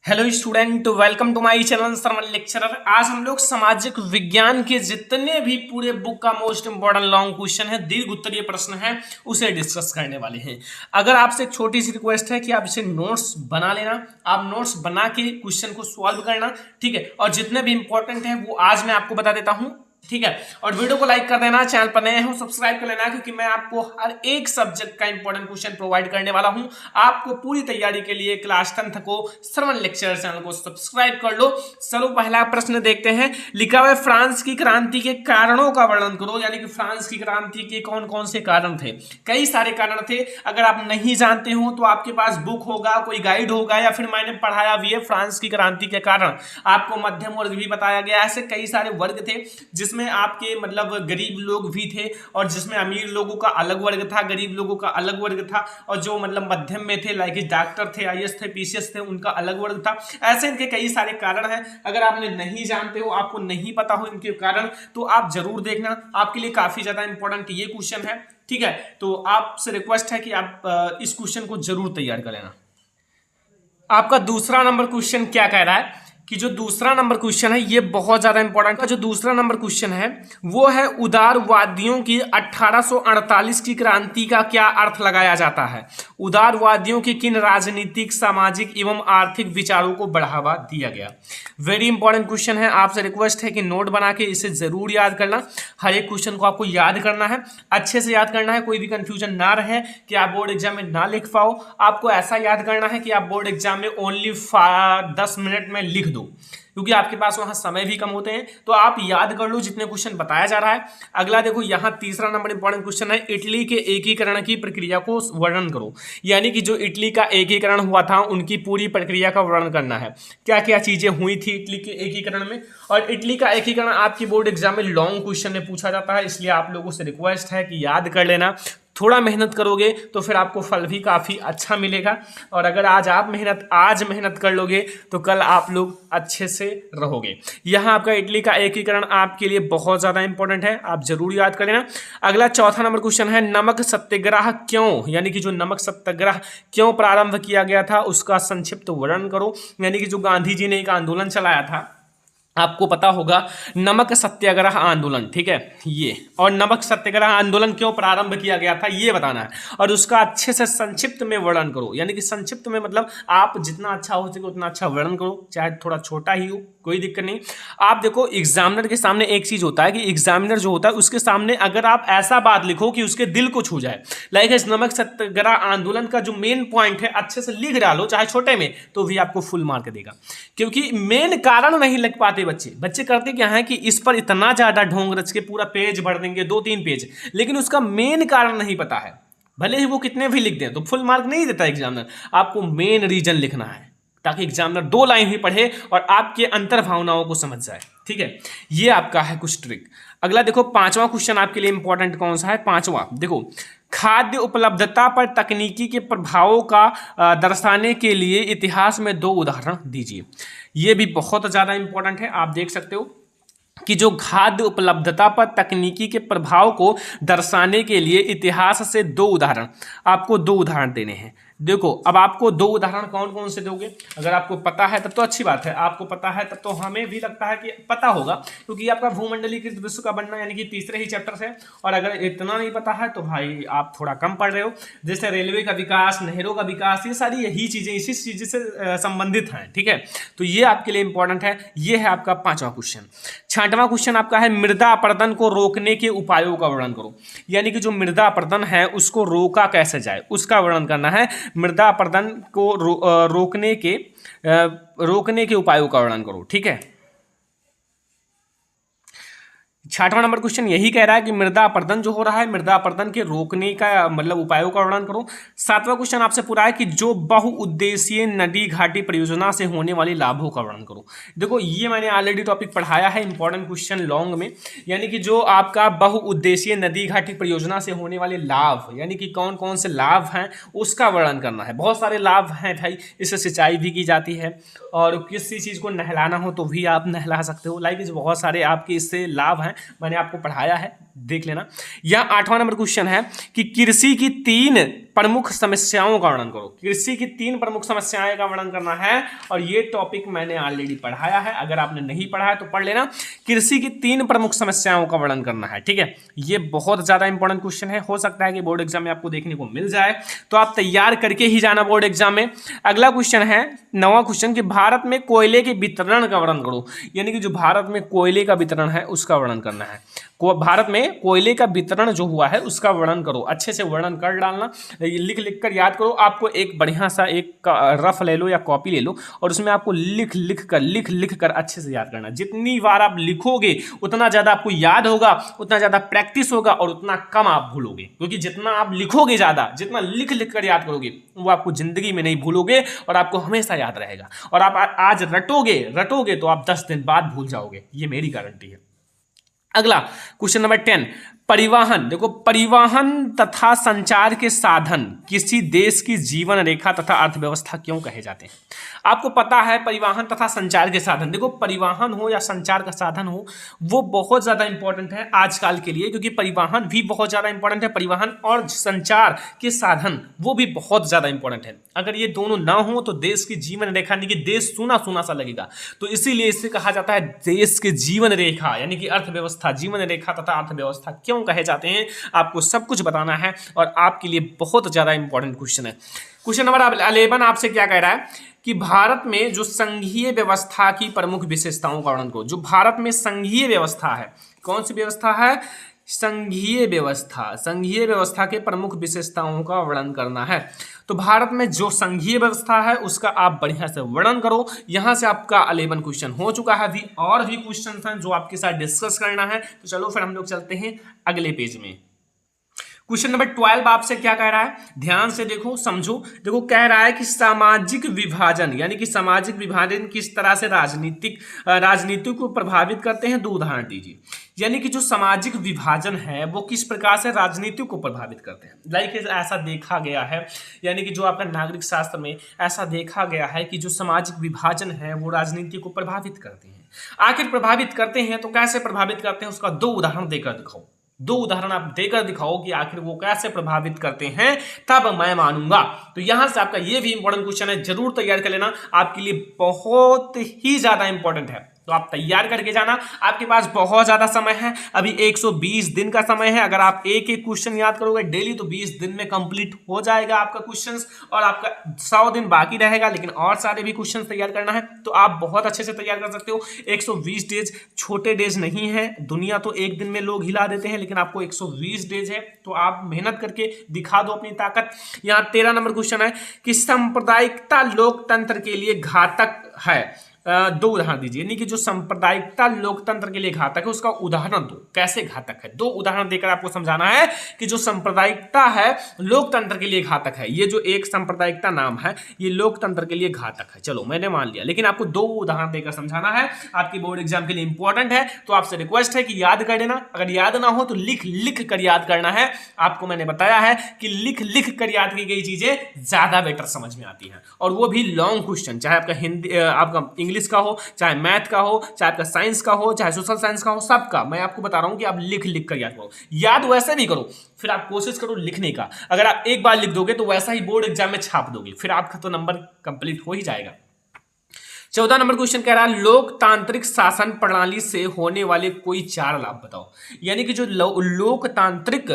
Hello student, welcome to my channel सरमन lecturer. आज हम लोग सामाजिक विज्ञान के जितने भी पूरे बुक का मोस्ट इंपॉर्टेंट लॉन्ग क्वेश्चन है, दीर्घ उत्तरीय प्रश्न है, उसे डिस्कस करने वाले हैं। अगर आपसे एक छोटी सी रिक्वेस्ट है कि आप इसे नोट्स बना लेना, आप नोट्स बना के क्वेश्चन को सॉल्व करना, ठीक है। और जितने भी इंपॉर्टेंट है वो आज मैं आपको बता देता हूँ, ठीक है। और वीडियो को लाइक कर देना, चैनल पर नए हो सब्सक्राइब कर लेना, क्योंकि मैं आपको हर एक सब्जेक्ट का इंपॉर्टेंट क्वेश्चन प्रोवाइड करने वाला हूं। आपको पूरी तैयारी के लिए क्लास 10th को सरमन लेक्चर चैनल को सब्सक्राइब कर लो। चलो पहला प्रश्न देखते हैं। लिखा हुआ है फ्रांस की क्रांति के कारणों का वर्णन करो, यानी कि फ्रांस की क्रांति के कौन कौन से कारण थे। कई सारे कारण थे। अगर आप नहीं जानते हो तो आपके पास बुक होगा, कोई गाइड होगा, या फिर मैंने पढ़ाया भी है फ्रांस की क्रांति के कारण। आपको मध्यम वर्ग भी बताया गया। ऐसे कई सारे वर्ग थे जिसमें आपके मतलब गरीब लोग भी थे, और जिसमें अमीर लोगों का अलग वर्ग था, गरीब लोगों का अलग वर्ग था, और जो मतलब मध्यम में थे लाइक डॉक्टर थे, आईएएस थे, पीसीएस थे, उनका अलग वर्ग था। ऐसे इनके कई सारे कारण हैं। अगर आपने नहीं जानते हो, आपको नहीं पता हो इनके कारण, तो आप जरूर देखना, आपके लिए काफी ज्यादा इंपॉर्टेंट ये क्वेश्चन है, ठीक है। तो आपसे रिक्वेस्ट है कि आप इस क्वेश्चन को जरूर तैयार कर लेना। आपका दूसरा नंबर क्वेश्चन क्या कह रहा है कि जो दूसरा नंबर क्वेश्चन है ये बहुत ज्यादा इंपॉर्टेंट है। जो दूसरा नंबर क्वेश्चन है वो है उदारवादियों की 1848 की क्रांति का क्या अर्थ लगाया जाता है। उदारवादियों के किन राजनीतिक, सामाजिक एवं आर्थिक विचारों को बढ़ावा दिया गया। वेरी इंपॉर्टेंट क्वेश्चन है। आपसे रिक्वेस्ट है कि नोट बना के इसे जरूर याद करना। हर एक क्वेश्चन को आपको याद करना है, अच्छे से याद करना है, कोई भी कंफ्यूजन ना रहे कि आप बोर्ड एग्जाम में ना लिख पाओ। आपको ऐसा याद करना है कि आप बोर्ड एग्जाम में ओनली 10 मिनट में लिख दो, क्योंकि आपके पास वहां समय भी कम होते हैं। तो आप याद कर लो जितने क्वेश्चन बताया जा रहा है। अगला देखो, यहां तीसरा नंबर इंपॉर्टेंट क्वेश्चन है, इटली के एकीकरण की प्रक्रिया को वर्णन करो। यानी कि जो इटली का एकीकरण हुआ था उनकी पूरी प्रक्रिया का वर्णन करना है। क्या क्या चीजें हुई थी इटली के एकीकरण में। और इटली का एकीकरण आपकी बोर्ड एग्जाम में लॉन्ग क्वेश्चन में पूछा जाता है, इसलिए आप लोगों से रिक्वेस्ट है कि याद कर लेना। थोड़ा मेहनत करोगे तो फिर आपको फल भी काफ़ी अच्छा मिलेगा। और अगर आज आप मेहनत कर लोगे तो कल आप लोग अच्छे से रहोगे। यहाँ आपका इटली का एकीकरण आपके लिए बहुत ज़्यादा इंपॉर्टेंट है, आप जरूर याद कर लेना। अगला चौथा नंबर क्वेश्चन है, नमक सत्याग्रह क्यों, यानी कि जो नमक सत्याग्रह क्यों प्रारंभ किया गया था उसका संक्षिप्त वर्णन करो। यानी कि जो गांधी जी ने एक आंदोलन चलाया था, आपको पता होगा, नमक सत्याग्रह आंदोलन, ठीक है ये। और नमक सत्याग्रह आंदोलन क्यों प्रारंभ किया गया था ये बताना है, और उसका अच्छे से संक्षिप्त में वर्णन करो। यानी कि संक्षिप्त में मतलब आप जितना अच्छा हो सके उतना अच्छा वर्णन करो, चाहे थोड़ा छोटा ही हो, कोई दिक्कत नहीं। आप देखो, एग्जामिनर के सामने एक चीज होता है कि एग्जामिनर जो होता है उसके सामने अगर आप ऐसा बात लिखो कि उसके दिल को छू जाए, लाइक इस नमक सत्याग्रह आंदोलन का जो मेन पॉइंट है अच्छे से लिख डालो, चाहे छोटे में, तो भी आपको फुल मार्क देगा। क्योंकि मेन कारण नहीं लिख पाते बच्चे करते क्या है कि इस पर इतना ज्यादा ढोंग रच के पूरा पेज भर देंगे, 2-3 पेज, लेकिन उसका मेन कारण नहीं पता है। भले ही वो कितने भी लिख दें तो फुल मार्क नहीं देता एग्जामिनर। आपको मेन रीजन लिखना है ताकि एग्जामिनर 2 लाइन ही पढ़े और आपके अंतर भावनाओं को समझ जाए, ठीक है। ये आपका है कुछ ट्रिक। अगला देखो, 5वां क्वेश्चन आपके लिए इंपॉर्टेंट कौन सा है। 5वां देखो, खाद्य उपलब्धता पर तकनीकी के प्रभावों का दर्शाने के लिए इतिहास में 2 उदाहरण दीजिए। ये भी बहुत ज़्यादा इंपॉर्टेंट है। आप देख सकते हो कि जो खाद्य उपलब्धता पर तकनीकी के प्रभाव को दर्शाने के लिए इतिहास से 2 उदाहरण, आपको 2 उदाहरण देने हैं। देखो, अब आपको 2 उदाहरण कौन कौन से दोगे। अगर आपको पता है तब तो अच्छी बात है, आपको पता है तब तो हमें भी लगता है कि पता होगा, क्योंकि आपका भूमंडलीकृत विश्व का बनना यानी कि तीसरे ही चैप्टर से। और अगर इतना नहीं पता है तो भाई आप थोड़ा कम पढ़ रहे हो। जैसे रेलवे का विकास, नहरों का विकास, ये सारी यही चीजें इसी चीज से संबंधित हैं, ठीक है। तो ये आपके लिए इंपॉर्टेंट है। ये है आपका 5वां क्वेश्चन। 6वां क्वेश्चन आपका है, मृदा अपरदन को रोकने के उपायों का वर्णन करो। यानी कि जो मृदा अपरदन है उसको रोका कैसे जाए उसका वर्णन करना है। मृदा अपरदन को रोकने के उपायों का वर्णन करो, ठीक है। 6वां नंबर क्वेश्चन यही कह रहा है कि मृदा अपरदन जो हो रहा है, मृदा अपरदन के रोकने का मतलब उपायों का वर्णन करो। 7वां क्वेश्चन आपसे पूरा है कि जो बहुउद्देशीय नदी घाटी परियोजना से होने वाले लाभों का वर्णन करो। देखो, ये मैंने ऑलरेडी टॉपिक पढ़ाया है, इंपॉर्टेंट क्वेश्चन लॉन्ग में। यानी कि जो आपका बहुउद्देशीय नदी घाटी परियोजना से होने वाले लाभ, यानी कि कौन कौन से लाभ हैं उसका वर्णन करना है। बहुत सारे लाभ हैं भाई, इससे सिंचाई भी की जाती है, और किसी चीज़ को नहलाना हो तो भी आप नहला सकते हो। लाइक बहुत सारे आपके इससे लाभ हैं, मैंने आपको पढ़ाया है, देख लेना। यह 8वां नंबर क्वेश्चन है कि कृषि की 3 प्रमुख समस्याओं का वर्णन करो। कृषि की 3 प्रमुख समस्याएं का वर्णन करना है और ये टॉपिक मैंने ऑलरेडी पढ़ाया है, अगर आपने नहीं पढ़ा है तो पढ़ लेना। कृषि की 3 प्रमुख समस्याओं का वर्णन करना है, ठीक है। ये बहुत ज्यादा इंपॉर्टेंट क्वेश्चन है, हो सकता है कि बोर्ड एग्जाम में आपको देखने को मिल जाए, तो आप तैयार करके ही जाना बोर्ड एग्जाम में। अगला क्वेश्चन है 9वां क्वेश्चन कि भारत में कोयले के वितरण का वर्णन करो। यानी कि जो भारत में कोयले का वितरण है उसका वर्णन करना है। भारत में कोयले का वितरण जो हुआ है उसका वर्णन करो, अच्छे से वर्णन कर डालना, लिख लिख कर याद करो। आपको एक बढ़िया सा एक रफ ले लो या कॉपी ले लो और उसमें आपको लिख लिख कर अच्छे से याद करना। जितनी बार आप लिखोगे उतना ज़्यादा आपको याद होगा, उतना ज़्यादा प्रैक्टिस होगा और उतना कम आप भूलोगे, क्योंकि जितना आप लिखोगे ज़्यादा, जितना लिख कर याद करोगे वो आपको जिंदगी में नहीं भूलोगे और आपको हमेशा याद रहेगा। और आप आज रटोगे तो आप 10 दिन बाद भूल जाओगे, ये मेरी गारंटी है। अगला क्वेश्चन नंबर 10, परिवहन। देखो, परिवहन तथा संचार के साधन किसी देश की जीवन रेखा तथा अर्थव्यवस्था क्यों कहे जाते हैं? आपको पता है परिवहन तथा संचार के साधन, देखो परिवहन हो या संचार का साधन हो वो बहुत ज्यादा इंपॉर्टेंट है आजकल के लिए, क्योंकि परिवहन भी बहुत ज्यादा इंपॉर्टेंट है। परिवहन और संचार के साधन वो भी बहुत ज्यादा इंपॉर्टेंट है। अगर ये दोनों ना हो तो देश की जीवन रेखा यानी कि देश सूना सूना सा लगेगा, तो इसीलिए इसे कहा जाता है देश की जीवन रेखा यानी कि अर्थव्यवस्था। जीवन रेखा तथा अर्थव्यवस्था क्यों कहे जाते हैं आपको सब कुछ बताना है और आपके लिए बहुत ज्यादा इंपॉर्टेंट क्वेश्चन है। क्वेश्चन नंबर 11 आपसे क्या कह रहा है कि भारत में जो संघीय व्यवस्था की प्रमुख विशेषताओं का वर्णन करो। जो भारत में संघीय व्यवस्था है, कौन सी व्यवस्था है? संघीय व्यवस्था। संघीय व्यवस्था के प्रमुख विशेषताओं का वर्णन करना है। तो भारत में जो संघीय व्यवस्था है उसका आप बढ़िया से वर्णन करो। यहां से आपका 11 क्वेश्चन हो चुका है, अभी और भी क्वेश्चन हैं जो आपके साथ डिस्कस करना है। तो चलो फिर हम लोग चलते हैं अगले पेज में। क्वेश्चन नंबर 12 आपसे क्या कह रहा है, ध्यान से देखो, समझो। देखो, कह रहा है कि सामाजिक विभाजन यानी कि सामाजिक विभाजन किस तरह से राजनीति को प्रभावित करते हैं, 2 उदाहरण दीजिए। यानी कि जो सामाजिक विभाजन है वो किस प्रकार से राजनीति को प्रभावित करते हैं। लाइक ऐसा देखा गया है, यानी कि जो आपका नागरिक शास्त्र में ऐसा देखा गया है कि जो सामाजिक विभाजन है वो राजनीति को प्रभावित करते हैं। आखिर प्रभावित करते हैं तो कैसे प्रभावित करते हैं, उसका 2 उदाहरण देकर दिखाओ। 2 उदाहरण आप देकर दिखाओ कि आखिर वो कैसे प्रभावित करते हैं, तब मैं मानूंगा। तो यहां से आपका ये भी इंपॉर्टेंट क्वेश्चन है, जरूर तैयार कर लेना, आपके लिए बहुत ही ज्यादा इंपॉर्टेंट है। तो आप तैयार करके जाना, आपके पास बहुत ज्यादा समय है, अभी 120 दिन का समय है। अगर आप एक एक क्वेश्चन याद करोगे डेली तो 20 दिन में कंप्लीट हो जाएगा आपका क्वेश्चंस, और आपका 100 दिन बाकी रहेगा, लेकिन और सारे भी क्वेश्चन तैयार करना है तो आप बहुत अच्छे से तैयार कर सकते हो। 120 डेज छोटे डेज नहीं है, दुनिया तो एक दिन में लोग हिला देते हैं, लेकिन आपको 120 डेज है, तो आप मेहनत करके दिखा दो अपनी ताकत। यहाँ 13 नंबर क्वेश्चन है कि सांप्रदायिकता लोकतंत्र के लिए घातक है, 2 उदाहरण दीजिए। यानी कि जो सांप्रदायिकता लोकतंत्र के लिए घातक है उसका उदाहरण दो, कैसे घातक है, 2 उदाहरण देकर आपको समझाना है कि जो सांप्रदायिकता है लोकतंत्र के लिए घातक है। ये जो एक सांप्रदायिकता नाम है ये लोकतंत्र के लिए घातक है, चलो मैंने मान लिया, लेकिन आपको 2 उदाहरण देकर समझाना है, आपकी बोर्ड एग्जाम के लिए इंपॉर्टेंट है। तो आपसे रिक्वेस्ट है कि याद कर देना, अगर याद ना हो तो लिख कर याद करना है। आपको मैंने बताया है कि लिख कर याद की गई चीजें ज्यादा बेटर समझ में आती हैं, और वो भी लॉन्ग क्वेश्चन, चाहे आपका हिंदी, आपका इंग्लिश का हो, चाहे मैथ का हो, चाहे आपका साइंस का हो, चाहे सोशल साइंस का हो, सबका मैं आपको बता रहा हूं कि आप लिख कर याद करो। याद वैसे भी करो, फिर आप कोशिश करो लिखने का। अगर आप एक बार लिख दोगे तो वैसा ही बोर्ड एग्जाम में छाप दोगे, फिर आपका तो नंबर कंप्लीट हो ही जाएगा। 14 नंबर क्वेश्चन कह रहा है लोकतांत्रिक शासन प्रणाली से होने वाले कोई 4 लाभ बताओ। यानी कि जो लोकतांत्रिक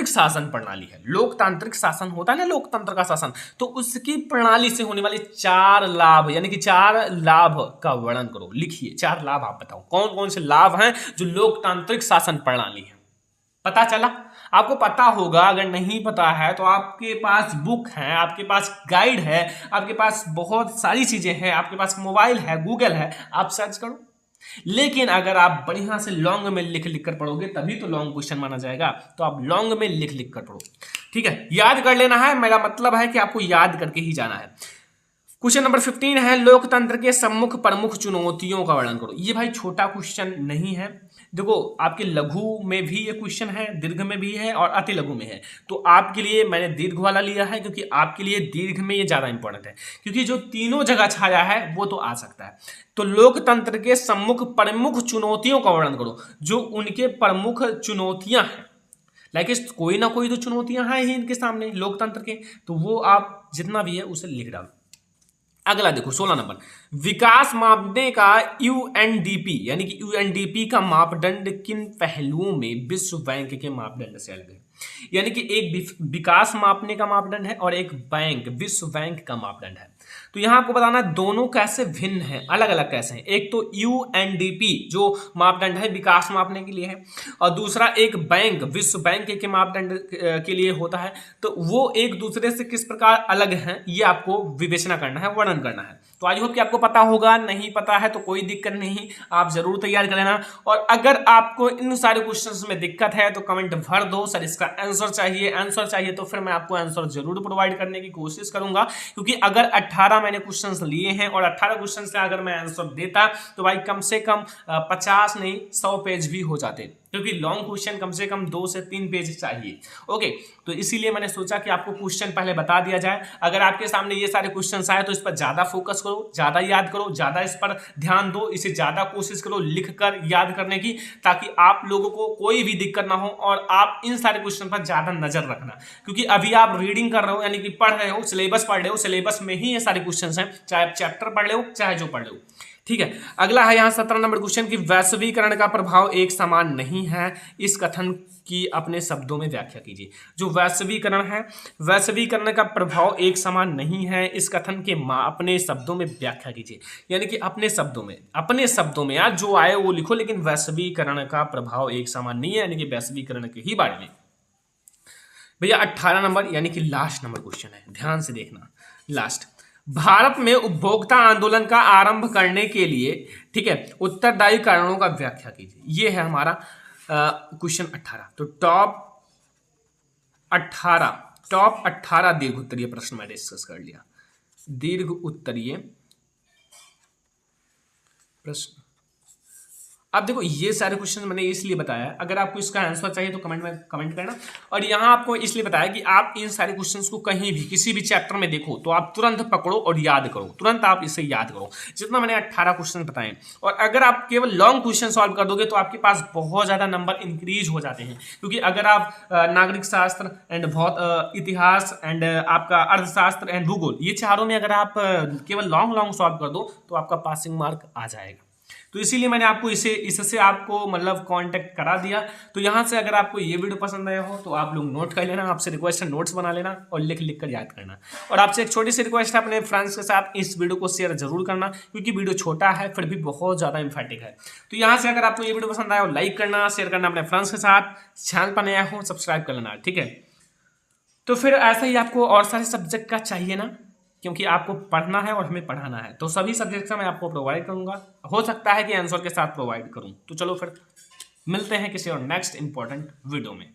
शासन प्रणाली है, लोकतांत्रिक शासन होता है ना, लोकतंत्र का शासन, तो उसकी प्रणाली से होने वाले 4 लाभ, यानी कि 4 लाभ का वर्णन करो, लिखिए 4 लाभ आप बताओ कौन कौन से लाभ हैं जो लोकतांत्रिक शासन प्रणाली है। पता चला? आपको पता होगा, अगर नहीं पता है तो आपके पास बुक है, आपके पास गाइड है, आपके पास बहुत सारी चीजें हैं, आपके पास मोबाइल है, गूगल है, आप सर्च करो। लेकिन अगर आप बढ़िया से लॉन्ग में लिख कर पढ़ोगे तभी तो लॉन्ग क्वेश्चन माना जाएगा, तो आप लॉन्ग में लिख कर पढ़ो, ठीक है, याद कर लेना है, मेरा मतलब है कि आपको याद करके ही जाना है। क्वेश्चन नंबर 15 है लोकतंत्र के सम्मुख प्रमुख चुनौतियों का वर्णन करो। ये भाई छोटा क्वेश्चन नहीं है। देखो आपके लघु में भी ये क्वेश्चन है, दीर्घ में भी है और अति लघु में है। तो आपके लिए मैंने दीर्घ वाला लिया है क्योंकि आपके लिए दीर्घ में ये ज्यादा इंपॉर्टेंट है, क्योंकि जो तीनों जगह छाया है वो तो आ सकता है। तो लोकतंत्र के सम्मुख प्रमुख चुनौतियों का वर्णन करो, जो उनके प्रमुख चुनौतियां हैं। लाइक कोई ना कोई तो चुनौतियां हैं ही इनके सामने लोकतंत्र के, तो वो आप जितना भी है उसे लिख डालो। अगला देखो 16 नंबर, विकास मापने का यूएनडीपी यानी कि यूएनडीपी का मापदंड किन पहलुओं में विश्व बैंक के मापदंड से अलग है। यानी कि एक विकास मापने का मापदंड है और एक बैंक विश्व बैंक का मापदंड है। तो यहां आपको बताना दोनों कैसे भिन्न है, अलग अलग कैसे हैं। एक तो यूएनडीपी जो मापदंड है विकास मापने के लिए है, और दूसरा एक बैंक विश्व बैंक के मापदंड के लिए होता है। तो वो एक दूसरे से किस प्रकार अलग हैं ये आपको विवेचना करना है, वर्णन करना है। तो आई होप कि आपको पता होगा, नहीं पता है तो कोई दिक्कत नहीं, आप जरूर तैयार कर लेना। और अगर आपको इन सारे क्वेश्चंस में दिक्कत है तो कमेंट भर दो सर इसका आंसर चाहिए, तो फिर मैं आपको आंसर जरूर प्रोवाइड करने की कोशिश करूंगा। क्योंकि अगर 18 मैंने क्वेश्चंस लिए हैं और 18 क्वेश्चन से अगर मैं आंसर देता तो भाई कम से कम 50 नहीं 100 पेज भी हो जाते, क्योंकि लॉन्ग क्वेश्चन कम से कम 2 से 3 पेज चाहिए। ओके, तो इसीलिए मैंने सोचा कि आपको क्वेश्चन पहले बता दिया जाए। अगर आपके सामने ये सारे क्वेश्चन आए तो इस पर ज्यादा फोकस करो, ज्यादा याद करो, ज्यादा इस पर ध्यान दो, इसे ज्यादा कोशिश करो लिख कर याद करने की, ताकि आप लोगों को कोई भी दिक्कत ना हो और आप इन सारे क्वेश्चन पर ज्यादा नजर रखना। क्योंकि अभी आप रीडिंग कर रहे हो यानी कि पढ़ रहे हो, सिलेबस पढ़ रहे हो, सिलेबस में ही ये सारे क्वेश्चन हैं, चाहे आप चैप्टर पढ़ लो चाहे जो पढ़ लो। ठीक है, अगला है यहाँ 17 नंबर क्वेश्चन की वैश्वीकरण का प्रभाव एक समान नहीं है, इस कथन की अपने शब्दों में व्याख्या कीजिए। जो वैश्वीकरण है, वैश्वीकरण का प्रभाव एक समान नहीं है, इस कथन के अपने शब्दों में व्याख्या कीजिए। यानी कि अपने शब्दों में यार जो आए वो लिखो, लेकिन वैश्वीकरण का प्रभाव एक समान नहीं है, यानी कि वैश्वीकरण के ही बारे में। भैया 18 नंबर यानी कि लास्ट नंबर क्वेश्चन है, ध्यान से देखना। लास्ट, भारत में उपभोक्ता आंदोलन का आरंभ करने के लिए, ठीक है, उत्तरदायी कारणों का व्याख्या कीजिए। ये है हमारा क्वेश्चन 18। तो टॉप 18 दीर्घ उत्तरीय प्रश्न मैं डिस्कस कर लिया। दीर्घ उत्तरीय प्रश्न, अब देखो ये सारे क्वेश्चन मैंने इसलिए बताया, अगर आपको इसका आंसर चाहिए तो कमेंट में कमेंट करना। और यहाँ आपको इसलिए बताया कि आप इन सारे क्वेश्चंस को कहीं भी किसी भी चैप्टर में देखो तो आप तुरंत पकड़ो और याद करो, तुरंत आप इसे याद करो, जितना मैंने 18 क्वेश्चन बताए। और अगर आप केवल लॉन्ग क्वेश्चन सॉल्व कर दोगे तो आपके पास बहुत ज़्यादा नंबर इंक्रीज हो जाते हैं। क्योंकि अगर आप नागरिक शास्त्र एंड इतिहास एंड आपका अर्थशास्त्र एंड भूगोल, ये चारों में अगर आप केवल लॉन्ग सॉल्व कर दो तो आपका पासिंग मार्क आ जाएगा। तो इसीलिए मैंने आपको इससे आपको मतलब कांटेक्ट करा दिया। तो यहाँ से अगर आपको ये वीडियो पसंद आया हो तो आप लोग नोट कर लेना, आपसे रिक्वेस्ट है नोट्स बना लेना और लिख कर याद करना। और आपसे एक छोटी सी रिक्वेस्ट है, अपने फ्रेंड्स के साथ इस वीडियो को शेयर जरूर करना, क्योंकि वीडियो छोटा है फिर भी बहुत ज़्यादा इंफॉर्मेटिव है। तो यहाँ से अगर आपको ये वीडियो पसंद आया हो लाइक करना, शेयर करना अपने फ्रेंड्स के साथ, चैनल पर नया हो सब्सक्राइब कर लेना, ठीक है। तो फिर ऐसा ही आपको और सारे सब्जेक्ट का चाहिए ना, क्योंकि आपको पढ़ना है और हमें पढ़ाना है, तो सभी सब्जेक्ट का मैं आपको प्रोवाइड करूंगा। हो सकता है कि आंसर के साथ प्रोवाइड करूं। तो चलो फिर मिलते हैं किसी और नेक्स्ट इंपॉर्टेंट वीडियो में।